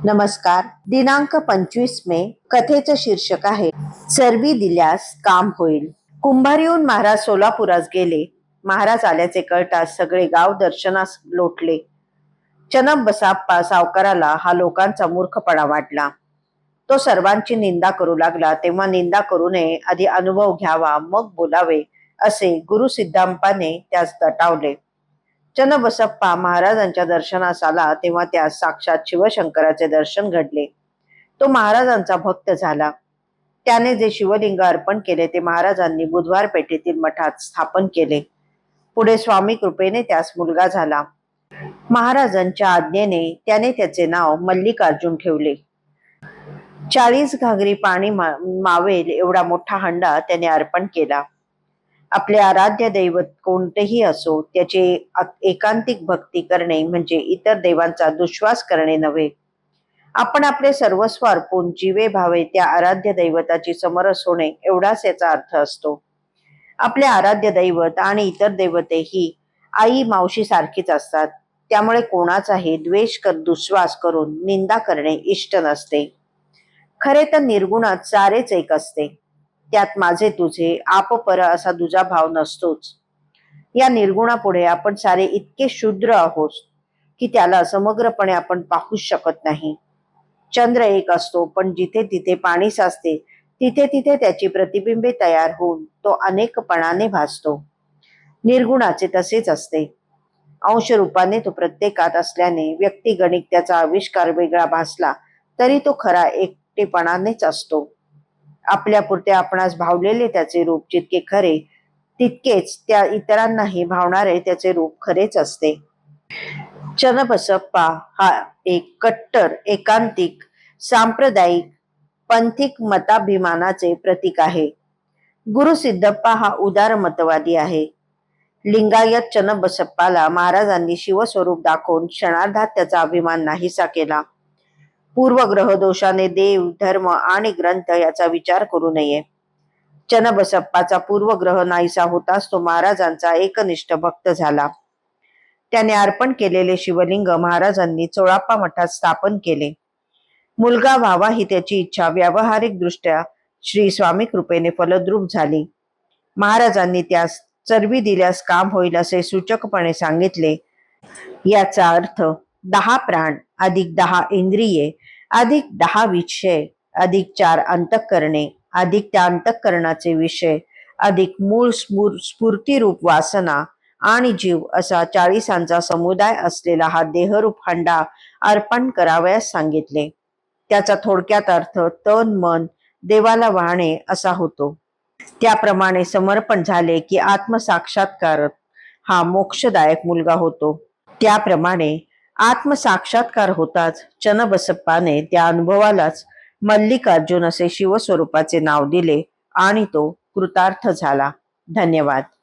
नमस्कार. दिनांक 25 मे. कथेचं शीर्षक आहे चरबी दिल्यास काम होईल. कुंभार येऊन महाराज सोलापुरास गेले. महाराज आल्याचे कळताच सगळे गाव दर्शनास लोटले. चन्नबसप्पा सावकाराला हा लोकांचा मूर्खपणा वाटला. तो सर्वांची निंदा करू लागला. तेव्हा निंदा करू नये, आधी अनुभव घ्यावा, मग बोलावे, असे गुरु सिद्धांपाने त्यास दटावले. चन्नबसप्पा महाराजांच्या दर्शनास आला तेव्हा त्यास साक्षात शिवशंकराचे दर्शन घडले. तो महाराजांचा भक्त झाला. त्याने जे शिवलिंग अर्पण केले ते महाराजांनी बुधवार पेठेतील मठात स्थापन केले. पुढे स्वामी कृपेने त्यास मुलगा झाला. महाराजांच्या आज्ञेने त्याने त्याचे नाव मल्लिकार्जुन ठेवले. 40 घागरी पाणी मावेल एवढा मोठा हंडा त्याने अर्पण केला. आपले आराध्य दैवत कोणतेही असो, त्याची एकांतिक भक्ती करणे म्हणजे इतर देवांचा दुश्वास करणे नव्हे. आपण आपले सर्वस्व अर्पून जीवे भावे त्या आराध्य दैवताची समरस होणे एवढाच याचा अर्थ असतो. आपले आराध्य दैवत आणि इतर देवते ही आई मावशी सारखीच असतात. त्यामुळे कोणाचाही दुश्वास करून निंदा करणे इष्ट नसते. खरे तर निर्गुणात सारेच एक असते. त्यात माझे तुझे आप पर असा दुजा भाव नसतोच. या निर्गुणापुढे आपण सारे इतके शूद्र आहोत की त्याला समग्रपणे आपण पाहूच शकत नाही. चंद्र एक असतो, पण जिथे तिथे पाणी साचते तिथे तिथे त्याची प्रतिबिंबे तयार होऊन तो अनेकपणाने भासतो. निर्गुणाचे तसेच असते. अंश रूपाने तो प्रत्येकात असल्याने व्यक्तिगणिक त्याचा आविष्कार वेगळा भासला तरी तो खरा एकटेपणानेच असतो. आपल्या पुरते आपणास भावलेले त्याचे रूप जितके खरे, तितकेच त्या इतरांनाही भावणारे त्याचे रूप खरेच असते. चन्नबसप्पा हा एक कट्टर, एकांतिक, सांप्रदायिक, पंथिक मताभिमानाचे प्रतीक आहे. गुरु सिद्धप्पा हा उदार मतवादी आहे. लिंगायत चन्नबसप्पाला महाराजांनी शिवस्वरूप दाखवून क्षणार्धात त्याचा अभिमान नाहीसा केला. पूर्वग्रह दोषाने देव, धर्म आणि ग्रंथ याचा विचार करू नये. चन्नबसप्पाचा पूर्वग्रह नाहीसा होताच तो महाराजांचा एकनिष्ठ भक्त झाला. त्याने अर्पण केलेले शिवलिंग महाराजांनी चोळाप्पा मठात स्थापन केले. मुलगा व्हावा ही त्याची इच्छा व्यावहारिक दृष्ट्या श्री स्वामी कृपेने फलद्रूप झाली. महाराजांनी त्यास चरबी दिल्यास काम होईल असे सूचकपणे सांगितले. याचा अर्थ 10 प्राण अधिक 10 इंद्रिये अधिक 10 विषय अधिक 4 अंतःकरणे अधिक त्या अंतःकरणाचे विषय अधिक मूळ स्फूर्तिरूप वासना आणि जीव असा 40 समुदाय असलेला हा देहरूप हंडा अर्पण करावयास सांगितले. त्याचा थोडक्यात अर्थ तन मन देवाला वाहणे असा होतो. त्याप्रमाणे समर्पण झाले की आत्मसाक्षात्कार हा मोक्षदायक मुलगा होतो. त्याप्रमाणे आत्मसाक्षात्कार होताच चन्नबसप्पाने त्या अनुभवालाच मल्लिकार्जुन असे शिवस्वरूपाचे नाव दिले आणि तो कृतार्थ झाला. धन्यवाद.